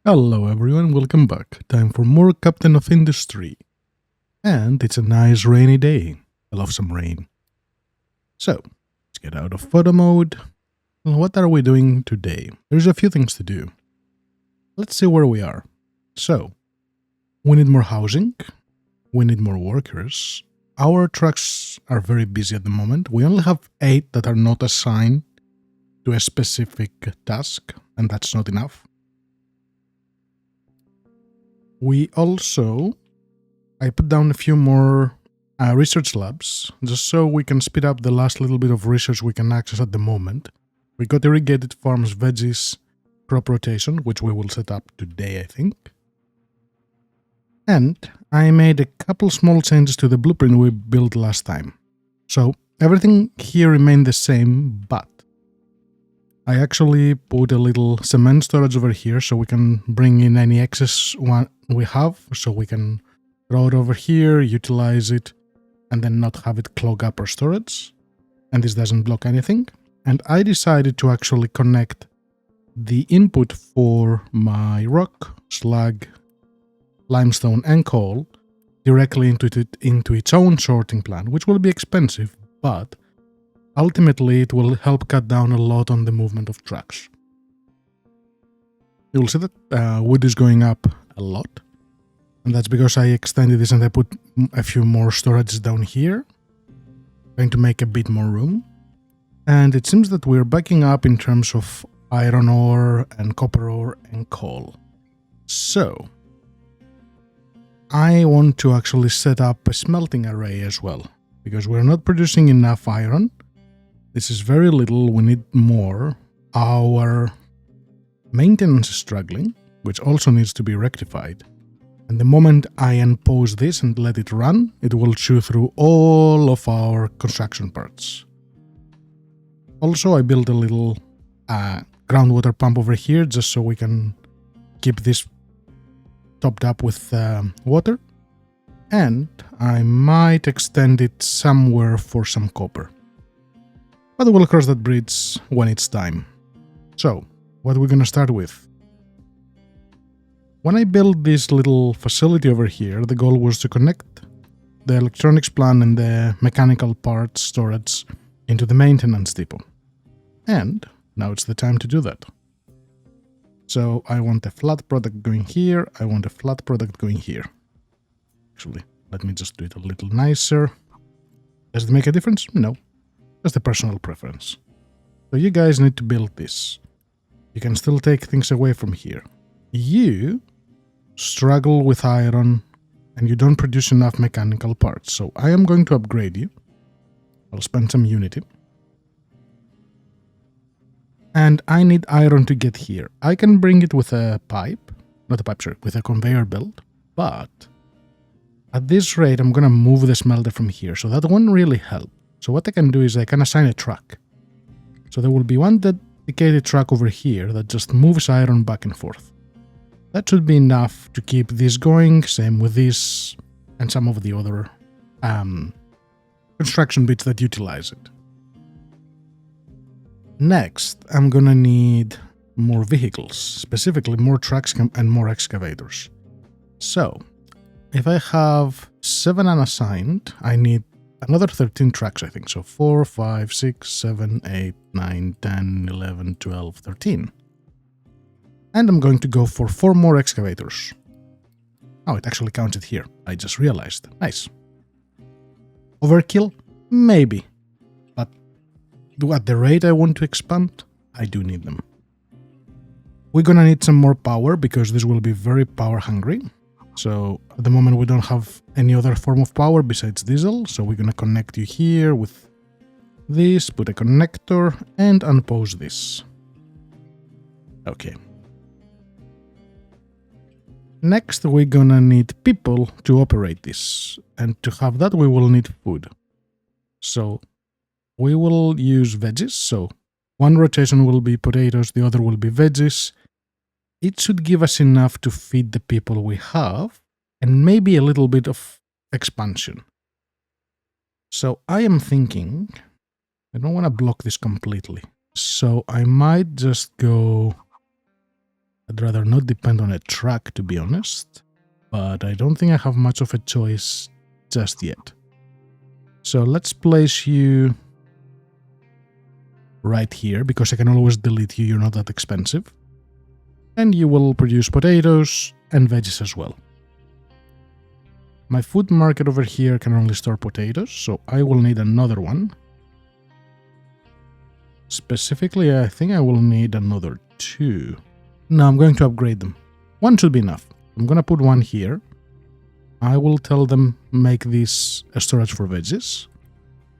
Hello everyone, welcome back. Time for more Captain of Industry. And it's a nice rainy day. I love some rain. So, let's get out of photo mode. Well, what are we doing today? There's a few things to do. Let's see where we are. So, we need more housing. We need more workers. Our trucks are very busy at the moment. We only have 8 that are not assigned to a specific task, and that's not enough. I put down a few more research labs, just so we can speed up the last little bit of research we can access at the moment. We got irrigated farms, veggies, crop rotation, which we will set up today, I think. And I made a couple small changes to the blueprint we built last time. So everything here remained the same, but I actually put a little cement storage over here so we can bring in any excess one we have, so we can throw it over here, utilize it, and then not have it clog up our storage. And this doesn't block anything. And I decided to actually connect the input for my rock, slag, limestone, and coal directly into its own sorting plant, which will be expensive, but ultimately, it will help cut down a lot on the movement of trucks. You will see that wood is going up a lot, and that's because I extended this and I put a few more storages down here, trying to make a bit more room. And it seems that we're backing up in terms of iron ore and copper ore and coal. So, I want to actually set up a smelting array as well, because we're not producing enough iron. This is very little, we need more. Our maintenance is struggling, which also needs to be rectified. And the moment I unpause this and let it run, it will chew through all of our construction parts. Also, I built a little groundwater pump over here, just so we can keep this topped up with water. And I might extend it somewhere for some copper. But we'll cross that bridge when it's time. So, what are we gonna start with? When I built this little facility over here, the goal was to connect the electronics plant and the mechanical parts storage into the maintenance depot. And now it's the time to do that. So I want a flat product going here, I want a flat product going here. Actually, let me just do it a little nicer. Does it make a difference? No. Just a personal preference. So you guys need to build this. You can still take things away from here. You struggle with iron and you don't produce enough mechanical parts. So I am going to upgrade you. I'll spend some unity. And I need iron to get here. I can bring it with a pipe. Not a pipe, sorry, with a conveyor belt. But at this rate, I'm going to move the smelter from here. So that won't really help. So what I can do is I can assign a truck. So there will be one dedicated truck over here that just moves iron back and forth. That should be enough to keep this going, same with this and some of the other construction bits that utilize it. Next, I'm gonna need more vehicles, specifically more trucks and more excavators. So, if I have 7 unassigned, I need another 13 tracks, I think. So 4, 5, 6, 7, 8, 9, 10, 11, 12, 13. And I'm going to go for 4 more excavators. Oh, it actually counted here. I just realized. Nice. Overkill? Maybe. But at the rate I want to expand, I do need them. We're gonna need some more power because this will be very power hungry. So at the moment we don't have any other form of power besides diesel, so we're gonna connect you here with this, put a connector, and unpause this. Okay. Next we're gonna need people to operate this, and to have that we will need food. So we will use veggies, so one rotation will be potatoes, the other will be veggies. It should give us enough to feed the people we have, and maybe a little bit of expansion. So I am thinking, I don't want to block this completely, so I might just go I'd rather not depend on a truck, to be honest, but I don't think I have much of a choice just yet. So let's place you right here, because I can always delete you, you're not that expensive. And you will produce potatoes and veggies as well. My food market over here can only store potatoes, so I will need another one. Specifically, I think I will need another 2. No, I'm going to upgrade them. 1 should be enough. I'm going to put 1 here. I will tell them make this a storage for veggies.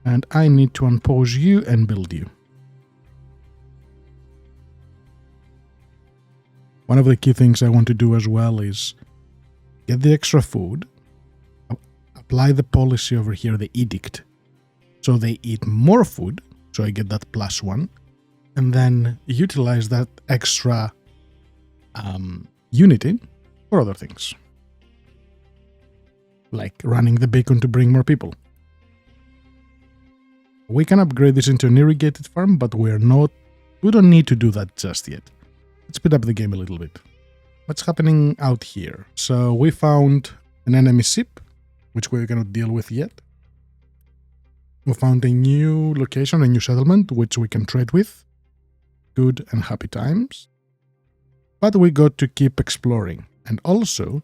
And I need to unpause you and build you. One of the key things I want to do as well is get the extra food, apply the policy over here, the edict, so they eat more food, so I get that +1, and then utilize that extra unity for other things, like running the beacon to bring more people. We can upgrade this into an irrigated farm, but we don't need to do that just yet. Let's speed up the game a little bit. What's happening out here? So we found an enemy ship, which we cannot deal with yet. We found a new location, a new settlement, which we can trade with. Good and happy times. But we got to keep exploring. And also,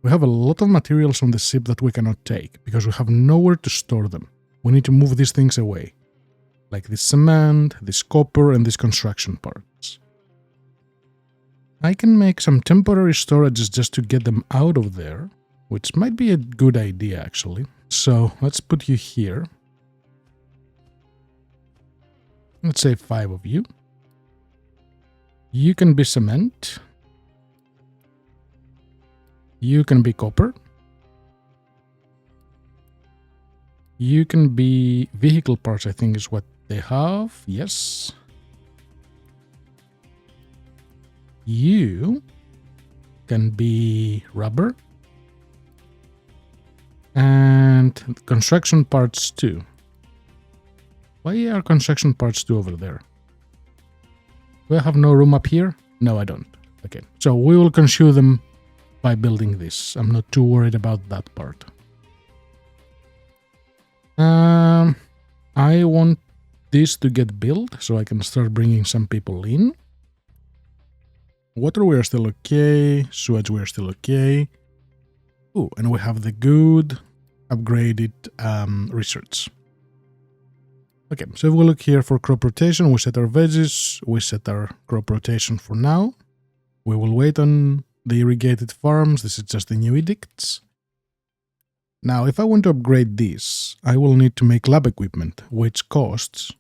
we have a lot of materials on the ship that we cannot take, because we have nowhere to store them. We need to move these things away. Like this cement, this copper, and these construction parts. I can make some temporary storages just to get them out of there, which might be a good idea, actually. So let's put you here. Let's say 5 of you. You can be cement. You can be copper. You can be vehicle parts, I think is what they have. Yes. You can be rubber. And construction parts too. Why are construction parts too over there? Do I have no room up here? No, I don't. Okay, so we will consume them by building this. I'm not too worried about that part. I want this to get built so I can start bringing some people in. Water, we are still okay. Sewage, we are still okay. Oh, and we have the good upgraded research. Okay, so if we look here for crop rotation, we set our veggies, we set our crop rotation for now. We will wait on the irrigated farms. This is just the new edicts. Now, if I want to upgrade this, I will need to make lab equipment, which costs,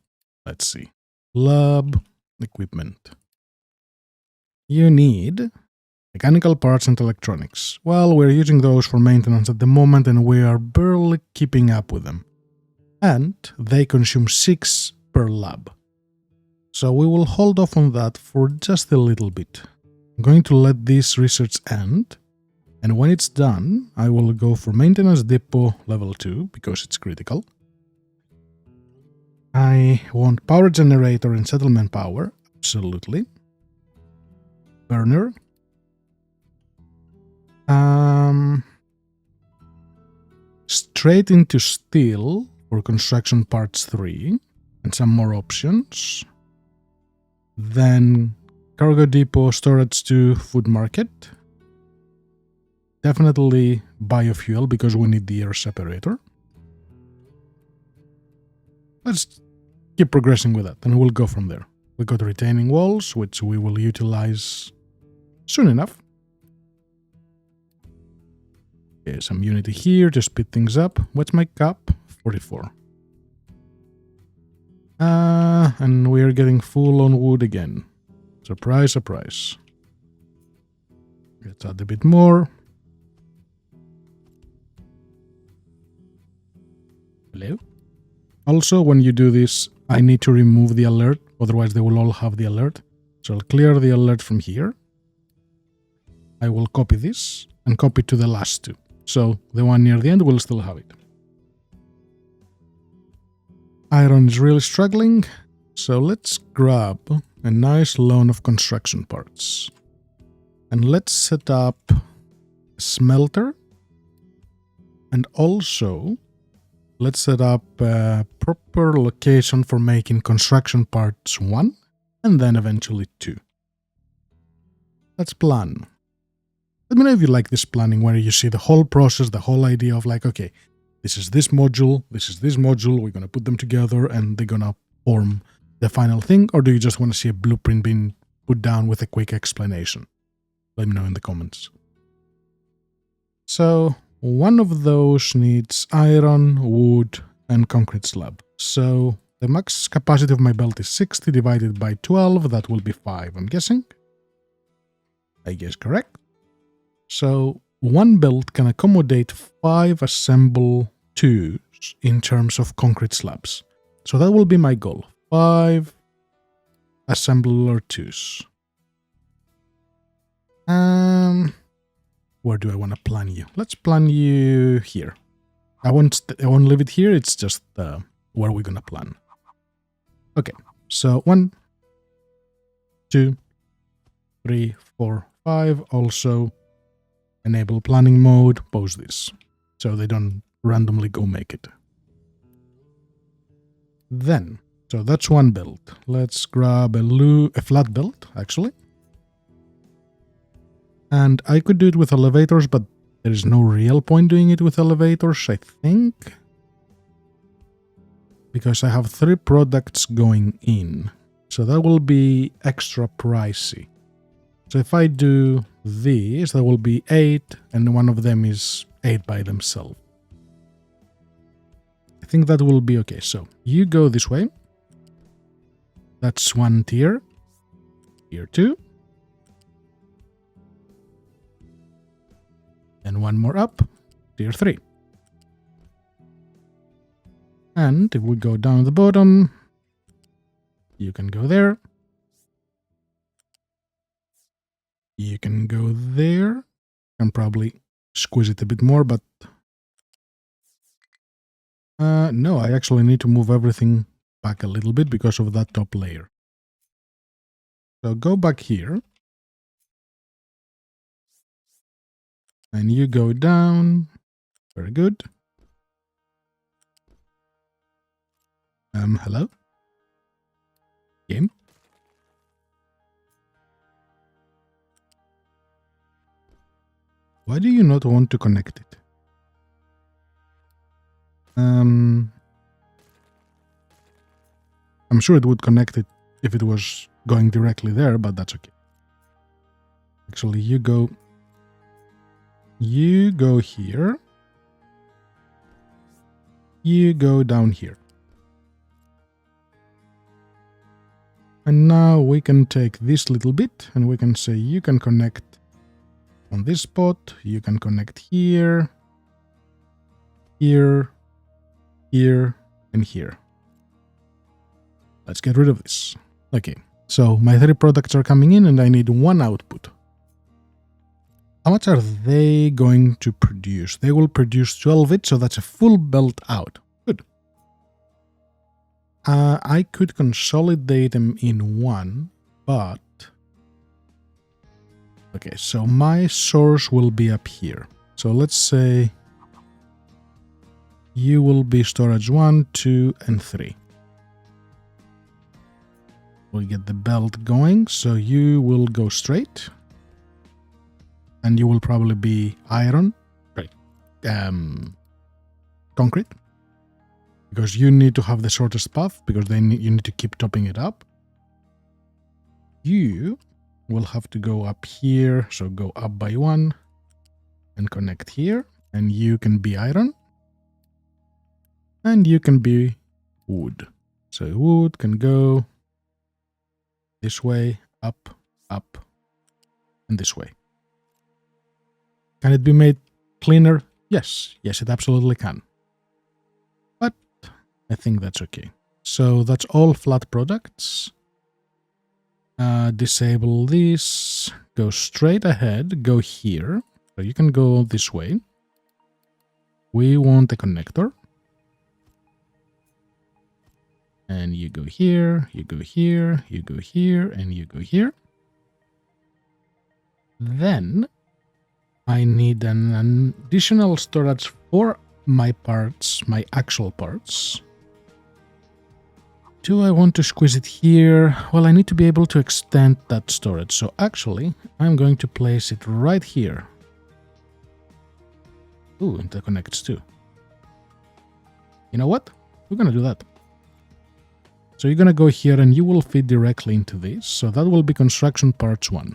let's see, lab equipment. You need mechanical parts and electronics. Well, we're using those for maintenance at the moment and we are barely keeping up with them. And they consume 6 per lab. So we will hold off on that for just a little bit. I'm going to let this research end. And when it's done, I will go for maintenance depot level 2 because it's critical. I want power generator and settlement power. Absolutely. Burner. Straight into steel for construction parts 3 and some more options. Then cargo depot, storage 2, food market. Definitely biofuel because we need the air separator. Let's keep progressing with that and we'll go from there. We got retaining walls, which we will utilize soon enough. Okay, some unity here to speed things up. What's my cap? 44. And we are getting full on wood again. Surprise, surprise. Let's add a bit more. Hello? Also, when you do this, I need to remove the alert, otherwise they will all have the alert. So I'll clear the alert from here. I will copy this and copy to the last 2. So the one near the end will still have it. Iron is really struggling, so let's grab a nice loan of construction parts. And let's set up a smelter. And also, let's set up a proper location for making construction parts 1 and then eventually 2. Let's plan. Let me know if you like this planning where you see the whole process, the whole idea of like, okay, this is this module, we're going to put them together and they're going to form the final thing, or do you just want to see a blueprint being put down with a quick explanation? Let me know in the comments. So one of those needs iron, wood, and concrete slab. So the max capacity of my belt is 60 divided by 12, that will be 5, I'm guessing. I guess correct. So one belt can accommodate 5 assemble 2s in terms of concrete slabs. So that will be my goal. 5 assembler 2s. Where do I want to plan you? Let's plan you here. I won't leave it here. It's just where we're gonna plan. Okay. So 1, 2, 3, 4, 5. Also enable planning mode. Pause this so they don't randomly go make it. Then, so that's one build. Let's grab a flat build, actually. And I could do it with elevators, but there is no real point doing it with elevators, I think. Because I have 3 products going in. So that will be extra pricey. So if I do these, that will be 8, and one of them is 8 by themselves. I think that will be okay. So you go this way. That's one tier. Tier 2. And one more up. Tier 3. And if we go down the bottom, you can go there. You can go there. Can probably squeeze it a bit more, but no, I actually need to move everything back a little bit because of that top layer. So go back here. And you go down. Very good. Hello? Game? Why do you not want to connect it? I'm sure it would connect it if it was going directly there, but that's okay. Actually, you go here. You go down here. And now we can take this little bit and we can say you can connect on this spot, you can connect here, here, here, and here. Let's get rid of this. Okay, so my 3 products are coming in and I need 1 output. How much are they going to produce? They will produce 12 each, so that's a full belt out. Good. I could consolidate them in 1, but... Okay, so my source will be up here. So let's say you will be storage 1, 2, and 3. We'll get the belt going, so you will go straight. And you will probably be iron, right? Concrete. Because you need to have the shortest path, because then you need to keep topping it up. You will have to go up here, so go up by 1 and connect here. And you can be iron. And you can be wood. So wood can go this way, up, and this way. Can it be made cleaner? Yes. Yes, it absolutely can. But I think that's okay. So that's all flat products. Disable this. Go straight ahead. Go here. So you can go this way. We want a connector. And you go here, you go here, you go here, and you go here. Then I need an additional storage for my parts, my actual parts. Do I want to squeeze it here? Well, I need to be able to extend that storage. So actually, I'm going to place it right here. Ooh, interconnects too. You know what? We're going to do that. So you're going to go here and you will feed directly into this. So that will be construction parts 1.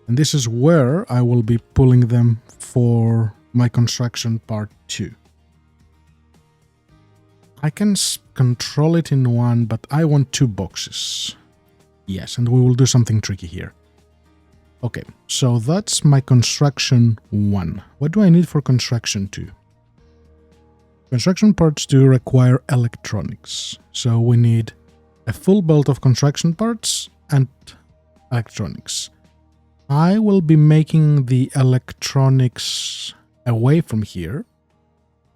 And this is where I will be pulling them for my construction part 2. I can control it in one, but I want 2 boxes. Yes, and we will do something tricky here. Okay, so that's my construction 1. What do I need for construction 2? Construction parts 2 require electronics. So we need a full belt of construction parts and electronics. I will be making the electronics away from here.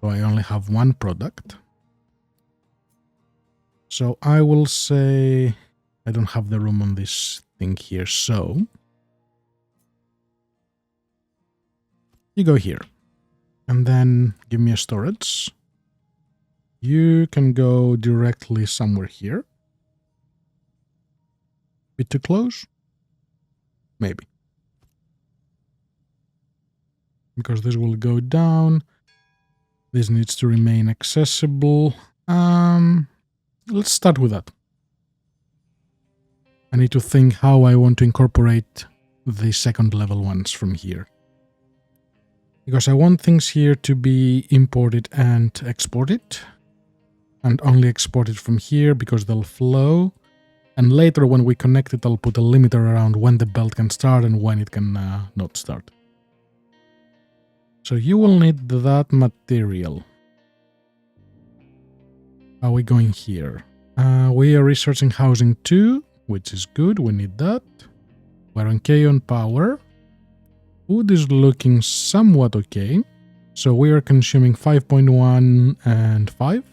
So I only have one product. So I will say, I don't have the room on this thing here, so you go here and then give me a storage. You can go directly somewhere here. Bit too close? Maybe. Because this will go down. This needs to remain accessible. Let's start with that. I need to think how I want to incorporate the second level ones from here. Because I want things here to be imported and exported. And only exported from here because they'll flow. And later when we connect it, I'll put a limiter around when the belt can start and when it can not start. So you will need that material. Are we going here? We are researching housing 2, which is good. We need that. We're on K on power. Food is looking somewhat okay. So we are consuming 5.1 and 5.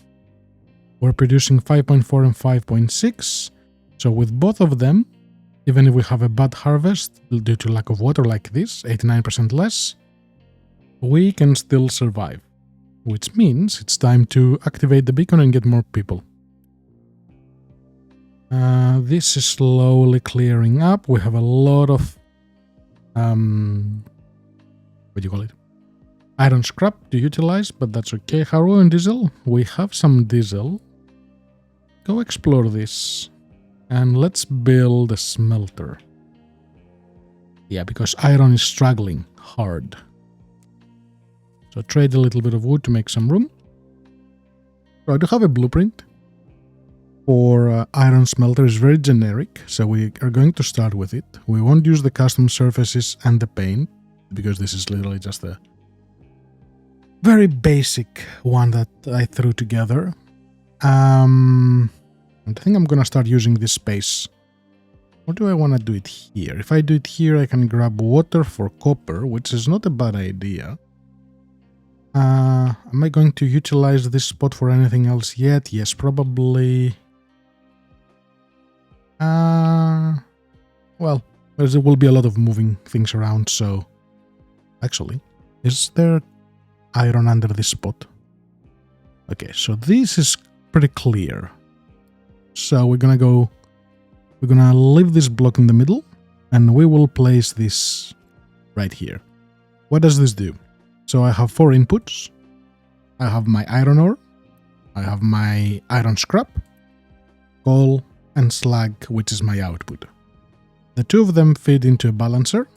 We're producing 5.4 and 5.6. So with both of them, even if we have a bad harvest due to lack of water like this, 89% less, we can still survive. Which means it's time to activate the beacon and get more people. This is slowly clearing up. We have a lot of what do you call it? Iron scrap to utilize, but that's okay. How are we on diesel? We have some diesel. Go explore this. And let's build a smelter. Yeah, because iron is struggling hard. So trade a little bit of wood to make some room. So I do have a blueprint for iron smelter. It's very generic, so we are going to start with it. We won't use the custom surfaces and the paint, because this is literally just a very basic one that I threw together. And I think I'm gonna start using this space. Or do I want to do it here? If I do it here, I can grab water for copper, which is not a bad idea. Am I going to utilize this spot for anything else yet? Yes, probably. Well, there will be a lot of moving things around, so... Actually, is there iron under this spot? Okay, so this is pretty clear. So we're gonna leave this block in the middle, and we will place this right here. What does this do? So I have 4 inputs. I have my iron ore, I have my iron scrap, coal, and slag, which is my output. The 2 of them feed into a balancer.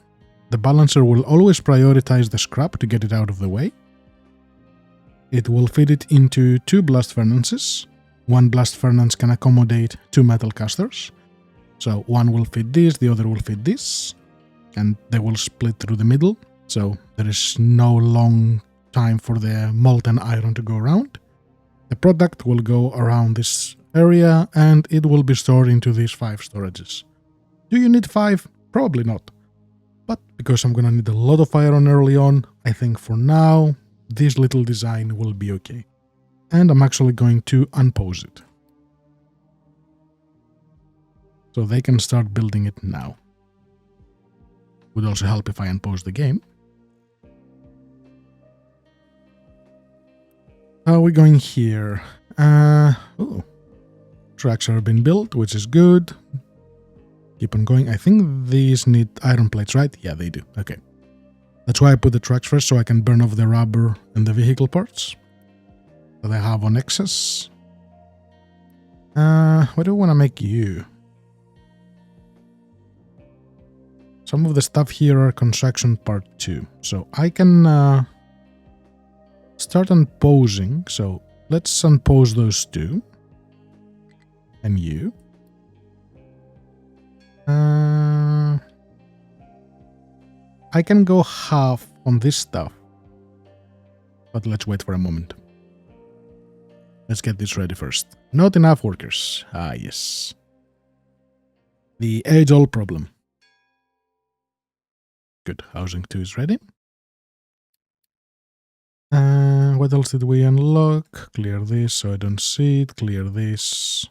The balancer will always prioritize the scrap to get it out of the way. It will feed it into 2 blast furnaces. 1 blast furnace can accommodate 2 metal casters. So one will feed this, the other will feed this, and they will split through the middle. So there is no long time for the molten iron to go around. The product will go around this area and it will be stored into these 5 storages. Do you need 5? Probably not. But because I'm gonna need a lot of iron early on, I think for now, this little design will be okay. And I'm actually going to unpause it. So they can start building it now. Would also help if I unpause the game. How are we going here? Tracks are being built, which is good. Keep on going. I think these need iron plates, right? Yeah, they do. Okay. That's why I put the tracks first, so I can burn off the rubber and the vehicle parts that I have on excess. What do I want to make you? Some of the stuff here are construction part 2. So I can start unposing. So let's unpose those 2. And you. I can go half on this stuff. But let's wait for a moment. Let's get this ready first. Not enough workers. Ah, yes. The age-old problem. Good. Housing 2 is ready. What else did we unlock? Clear this so I don't see it. Clear this.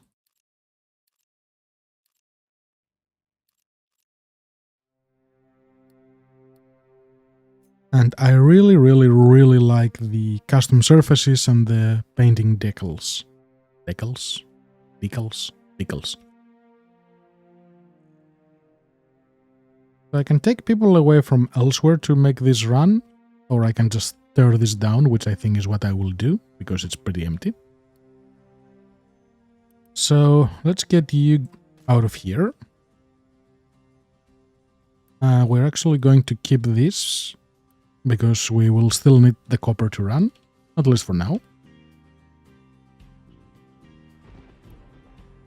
And I really, really, really like the custom surfaces and the painting decals. Decals? Decals? Decals. So I can take people away from elsewhere to make this run, or I can just tear this down, which I think is what I will do, because it's pretty empty. So let's get you out of here. We're actually going to keep this, because we will still need the copper to run, at least for now.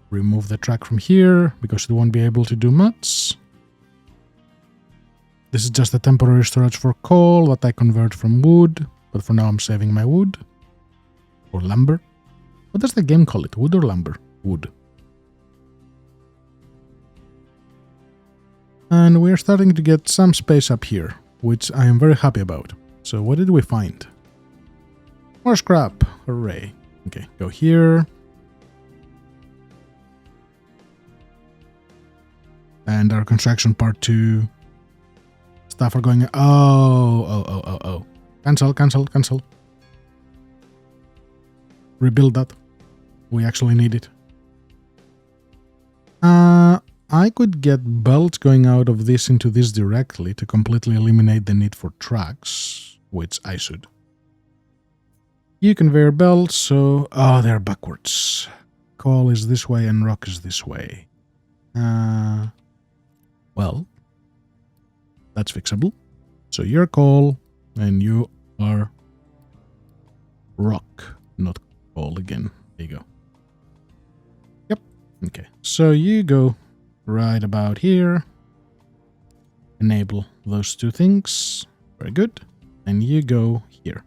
Remove the track from here, because it won't be able to do much. This is just a temporary storage for coal that I convert from wood, but for now I'm saving my wood. Or lumber. What does the game call it? Wood or lumber? Wood. And we're starting to get some space up here, which I am very happy about. So what did we find? More scrap. Hooray. Okay, go here. And our construction part 2 stuff are going... Oh. Cancel. Rebuild that. We actually need it. I could get belts going out of this into this directly to completely eliminate the need for tracks, which I should. You conveyor belts, so... Oh, they're backwards. Coal is this way and rock is this way. Well, that's fixable. So you're coal and you are rock, not coal again. There you go. Yep. Okay. So you go right about here. Enable those 2 things. Very good. And you go here.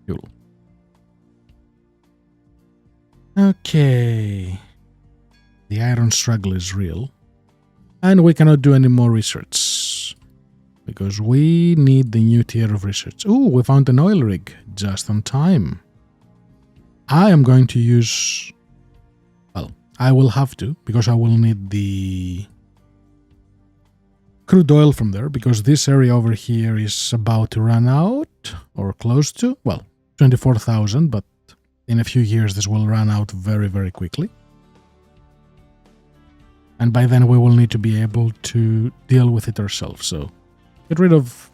Cool. Okay. The iron struggle is real. And we cannot do any more research. Because we need the new tier of research. Ooh, we found an oil rig. Just on time. I am going to use... Well, I will have to. Because I will need the crude oil from there. Because this area over here is about to run out. Or close to. Well, 24,000. But in a few years this will run out very, very quickly. And by then we will need to be able to deal with it ourselves. So get rid of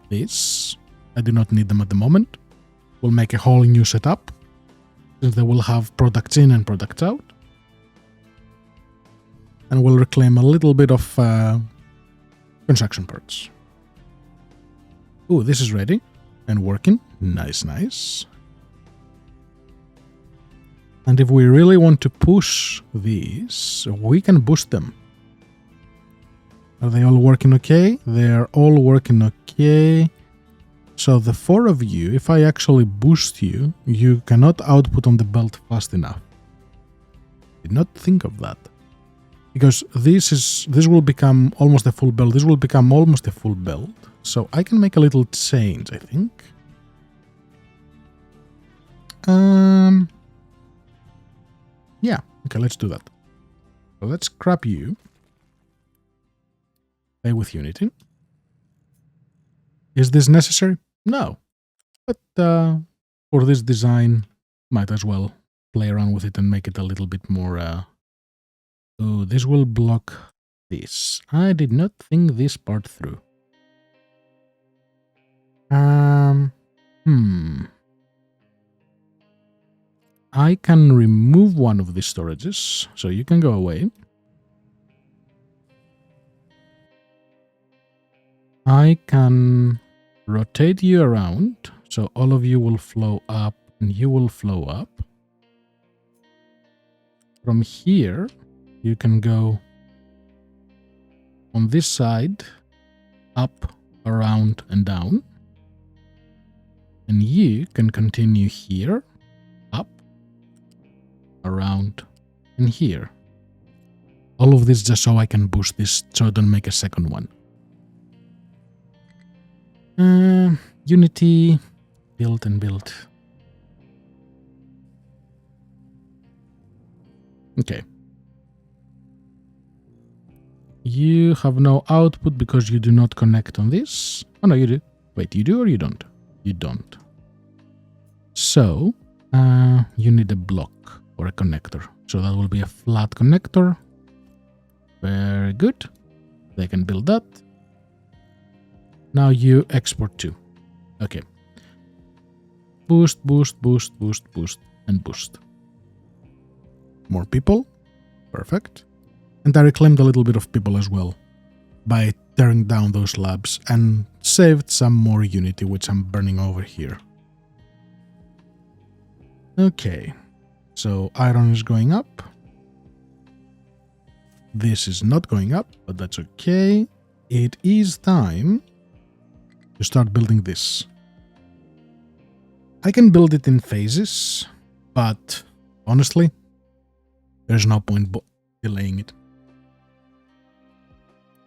this. I do not need them at the moment. We'll make a whole new setup, since they will have products in and products out. And we'll reclaim a little bit of construction parts. Ooh, this is ready and working. Nice, nice. And if we really want to push these, we can boost them. Are they all working okay? They are all working okay. So the 4 of you, if I actually boost you, you cannot output on the belt fast enough. Did not think of that. Because this will become almost a full belt. This will become almost a full belt. So I can make a little change, I think. Yeah, okay, let's do that. So let's scrap you. Play with Unity. Is this necessary? No. But for this design, might as well play around with it and make it a little bit more... Oh, this will block this. I did not think this part through. I can remove one of these storages, so you can go away. I can rotate you around, so all of you will flow up and you will flow up. From here, you can go on this side, up, around, and down. And you can continue here, up, around, and here. All of this just so I can boost this so I don't make a second one. Unity, build and build. Okay. You have no output because you do not connect on this. Oh no, you do. Wait, you do or you don't? You don't. So, you need a block or a connector. So that will be a flat connector. Very good. They can build that. Now you export to. Okay. Boost, boost, boost, boost, boost, and boost. More people. Perfect. And I reclaimed a little bit of people as well by tearing down those labs and saved some more Unity, which I'm burning over here. Okay. So iron is going up. This is not going up, but that's okay. It is time to start building this. I can build it in phases, but honestly, there's no point delaying it.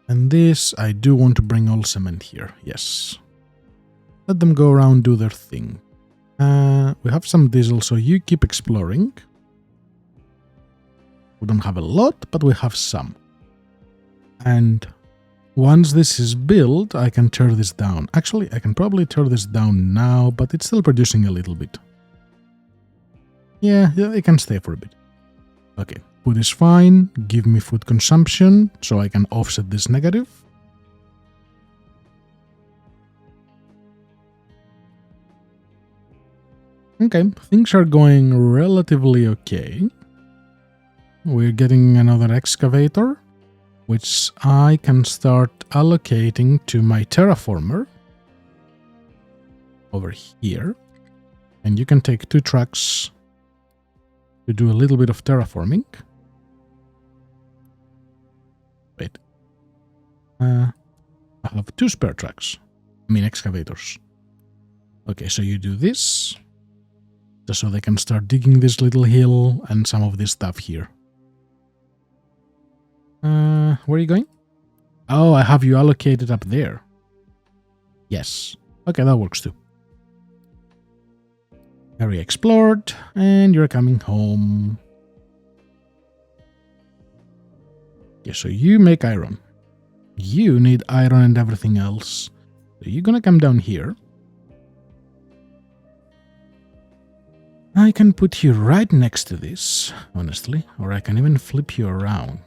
And this, I do want to bring all cement here, yes. Let them go around, do their thing. We have some diesel, so you keep exploring. We don't have a lot, but we have some. And once this is built, I can tear this down. Actually, I can probably tear this down now, but it's still producing a little bit. Yeah, it can stay for a bit. Okay, food is fine. Give me food consumption so I can offset this negative. Okay, things are going relatively okay. We're getting another excavator, which I can start allocating to my terraformer over here. And you can take 2 trucks to do a little bit of terraforming. Wait. I have 2 spare trucks. I mean excavators. Okay, so you do this. Just so they can start digging this little hill and some of this stuff here. Where are you going? Oh, I have you allocated up there. Yes. Okay, that works too. Area explored, and you're coming home. Okay, so you make iron. You need iron and everything else. So you're gonna come down here. I can put you right next to this, honestly, or I can even flip you around.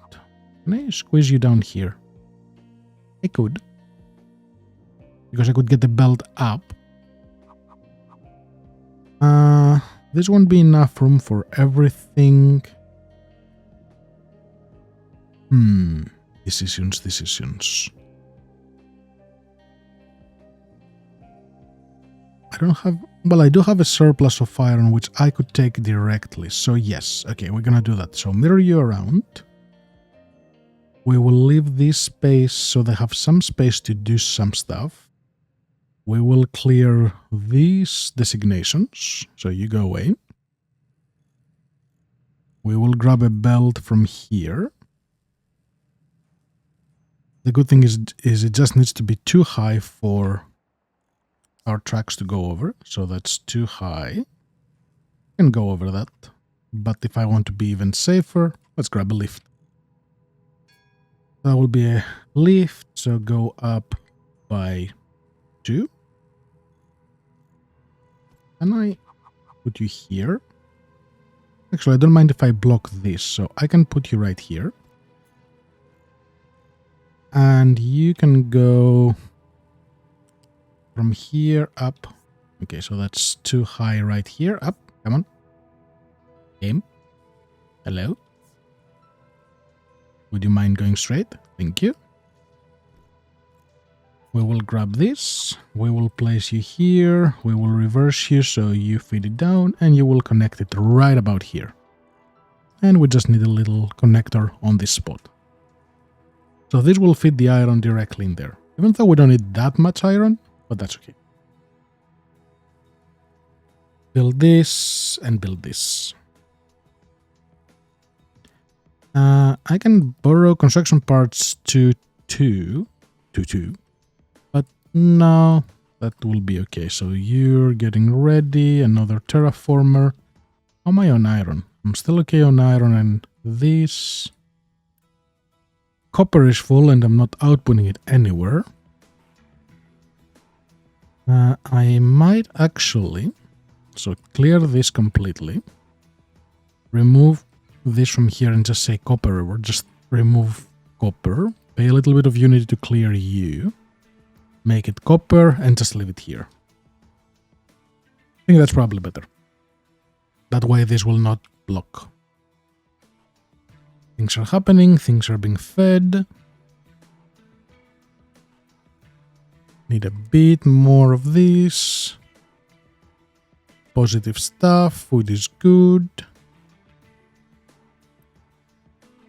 Can I squeeze you down here? I could. Because I could get the belt up. This won't be enough room for everything. Decisions. I don't have... Well, I do have a surplus of iron, which I could take directly. So yes, okay, we're gonna do that. So mirror you around. We will leave this space so they have some space to do some stuff. We will clear these designations. So you go away. We will grab a belt from here. The good thing is it just needs to be too high for our tracks to go over. So that's too high. You can go over that. but if I want to be even safer, let's grab a lift. That will be a lift, so go up by 2. Can I put you here? Actually, I don't mind if I block this, so I can put you right here. And you can go from here up. Okay, so that's too high right here. Up, come on. Game. Hello. Would you mind going straight? Thank you. We will grab this. We will place you here. We will reverse you so you feed it down and you will connect it right about here. And we just need a little connector on this spot. So this will feed the iron directly in there. Even though we don't need that much iron, but that's okay. Build this and build this. I can borrow construction parts to 2. But no, that will be okay. So you're getting ready, another terraformer. How am I on iron? I'm still okay on iron, and this copper is full and I'm not outputting it anywhere. I might actually, so clear this completely, remove this from here and just say copper river, just remove copper, pay a little bit of unity to clear you, make it copper and just leave it here. I think that's probably better. That way this will not block. Things are happening, things are being fed. Need a bit more of this. Positive stuff, food is good.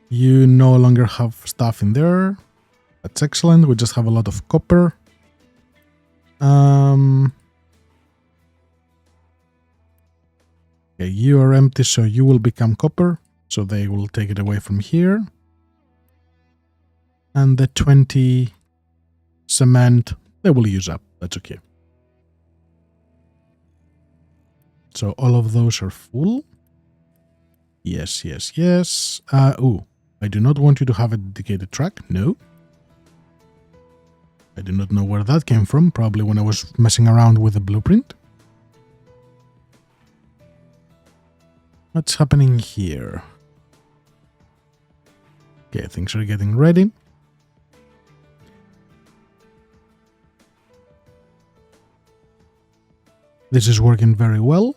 You no longer have stuff in there. That's excellent, we just have a lot of copper. Okay, you are empty, so you will become copper. So they will take it away from here. And the 20 cement, they will use up. That's okay. So all of those are full. Yes. Ooh, I do not want you to have a dedicated track. No. I do not know where that came from. Probably when I was messing around with the blueprint. What's happening here? Okay, things are getting ready. This is working very well.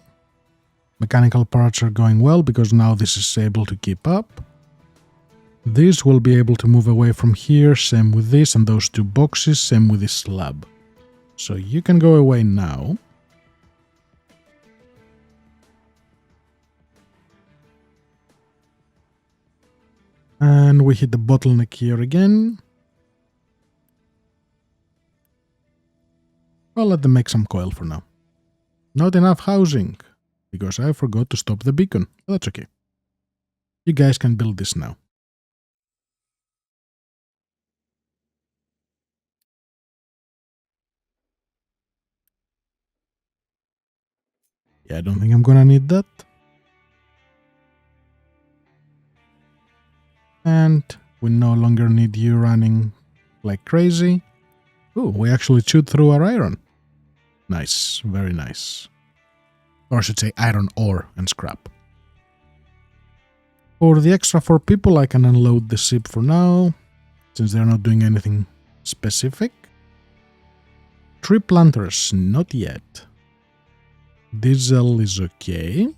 Mechanical parts are going well because now this is able to keep up. This will be able to move away from here, same with this and those 2 boxes, same with this slab. So you can go away now. And we hit the bottleneck here again. I'll let them make some coil for now. Not enough housing, because I forgot to stop the beacon. But that's okay. You guys can build this now. Yeah, I don't think I'm gonna need that. And we no longer need you running like crazy. Oh, we actually chewed through our iron. Nice, very nice. Or I should say iron ore and scrap. For the extra 4 people, I can unload the ship for now, since they're not doing anything specific. Tree planters, not yet. Diesel is okay.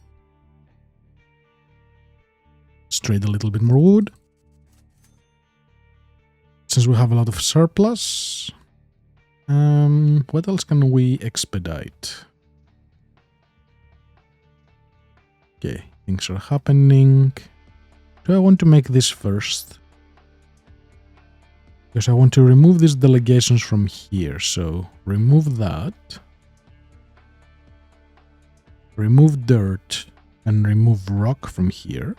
Let's trade a little bit more wood. Since we have a lot of surplus. What else can we expedite? Okay, things are happening. Do I want to make this first? Because I want to remove these delegations from here. So remove that. Remove dirt and remove rock from here.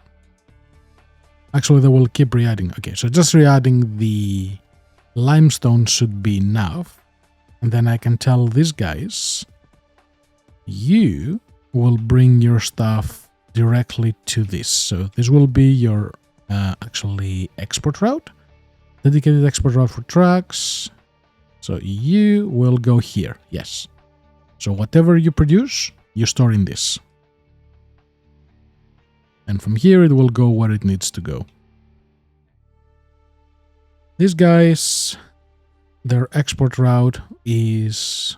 Actually, they will keep re-adding. Okay, so just re-adding the limestone should be enough. And then I can tell these guys, you will bring your stuff directly to this. So this will be your actually export route, dedicated export route for trucks. So you will go here, yes. So whatever you produce, you store in this. And from here it will go where it needs to go. These guys, their export route is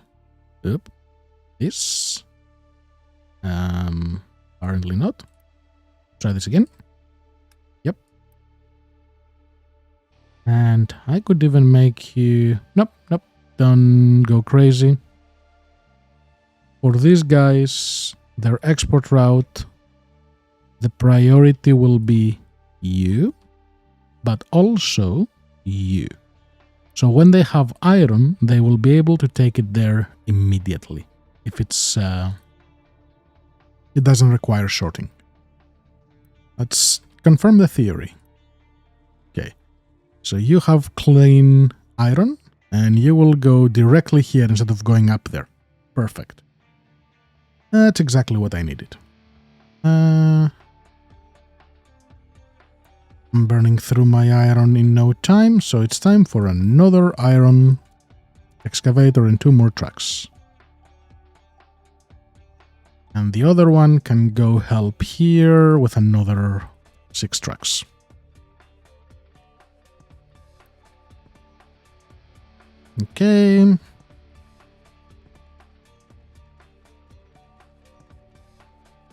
this. Apparently not. Try this again. Yep. And I could even make you... Nope. Don't go crazy. For these guys, their export route, the priority will be you, but also you. So when they have iron, they will be able to take it there immediately. If it's... it doesn't require sorting. Let's confirm the theory. Okay. So you have clean iron, and you will go directly here instead of going up there. Perfect. That's exactly what I needed. I'm burning through my iron in no time, so it's time for another iron excavator and 2 more trucks. And the other one can go help here with another 6 trucks. Okay.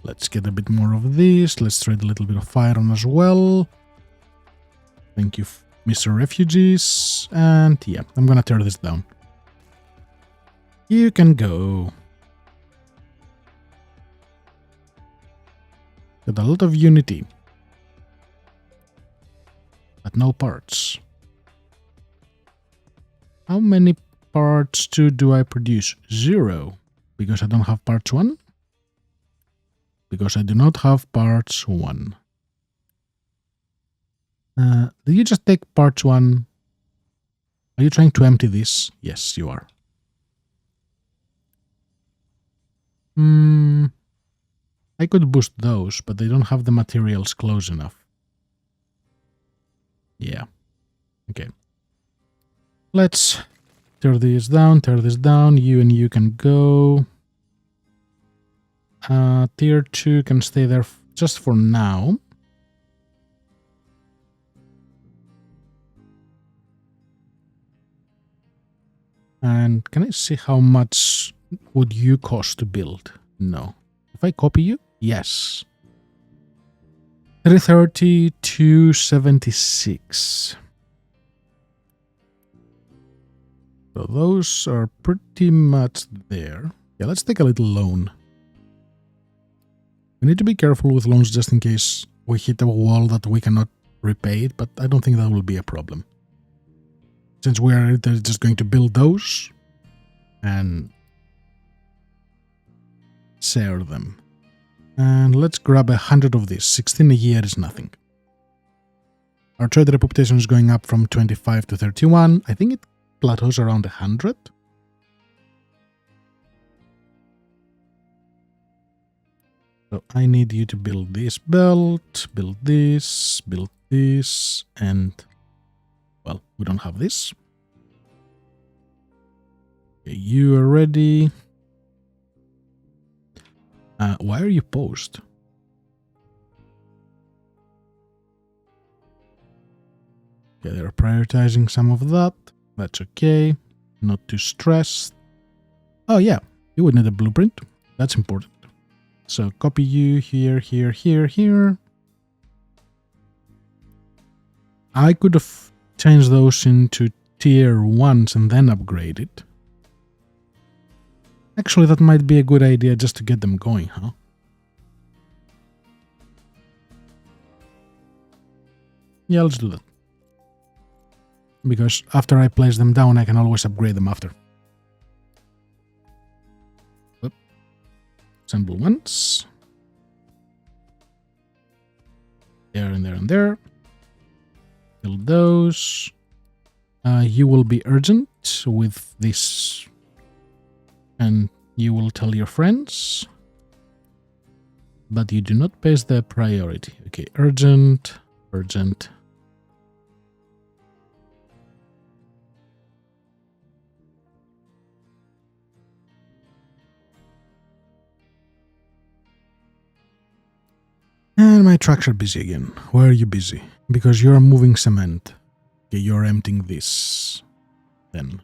Let's get a bit more of this. Let's trade a little bit of iron as well. Thank you, Mr. Refugees. And yeah, I'm gonna tear this down. You can go. Got a lot of unity. But no parts. How many parts 2 do I produce? 0. Because I don't have parts 1? Because I do not have parts 1. Did you just take parts 1? Are you trying to empty this? Yes, you are. I could boost those, but they don't have the materials close enough. Yeah. Okay. Let's tear this down, You and you can go. Tier 2 can stay there just for now. And can I see how much would you cost to build? No. If I copy you? Yes. 330, 276. So those are pretty much there. Yeah, let's take a little loan. We need to be careful with loans just in case we hit a wall that we cannot repay it, but I don't think that will be a problem. Since we are just going to build those and share them. And let's grab 100 of this. 16 a year is nothing. Our trade reputation is going up from 25 to 31. I think it plateaus around 100. So I need you to build this belt, build this, and, well, we don't have this. Okay, you are ready. Why are you paused? Okay, they're prioritizing some of that. That's okay. Not too stressed. Oh yeah, you would need a blueprint. That's important. So copy you here, here, here, here. I could have changed those into tier 1s and then upgrade it. Actually, that might be a good idea just to get them going, huh? Yeah, let's do that. Because after I place them down, I can always upgrade them after. Oop. Assemble once. There and there and there. Build those. You will be urgent with this. And you will tell your friends. but you do not pass the priority. Okay, urgent, urgent. And my trucks are busy again. Why are you busy? Because you're moving cement. Okay, you're emptying this. Then.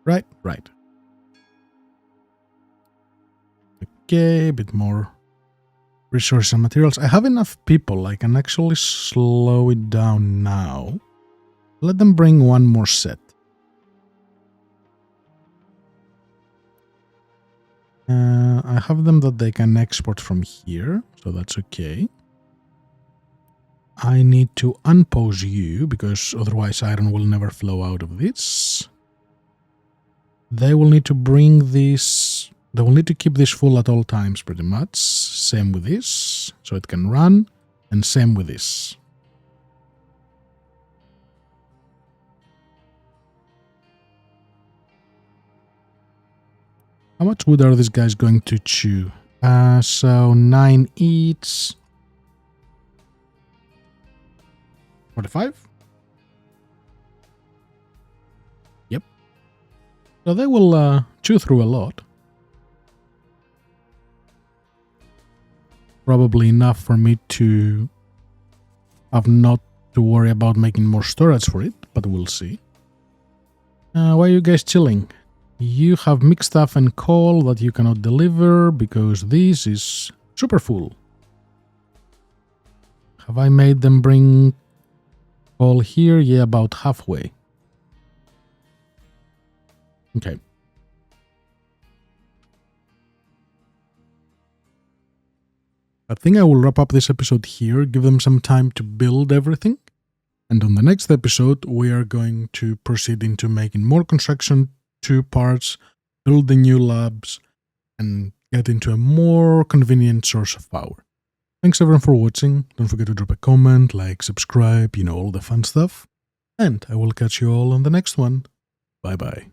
Right, right. Okay, a bit more resources and materials. I have enough people. I can actually slow it down now. Let them bring one more set. I have them that they can export from here, so that's okay. I need to unpause you, because otherwise iron will never flow out of this. They will need to bring this... They will need to keep this full at all times, pretty much. Same with this, so it can run, and same with this. How much wood are these guys going to chew? So 9 each. 45? Yep. So they will chew through a lot. Probably enough for me to have not to worry about making more storage for it, but we'll see. Why are you guys chilling? You have mixed stuff and coal that you cannot deliver because this is super full. Have I made them bring coal here? Yeah, about halfway. Okay. I think I will wrap up this episode here, give them some time to build everything. And on the next episode, we are going to proceed into making more construction, 2 parts, build the new labs, and get into a more convenient source of power. Thanks everyone for watching. Don't forget to drop a comment, like, subscribe, all the fun stuff. And I will catch you all on the next one. Bye bye.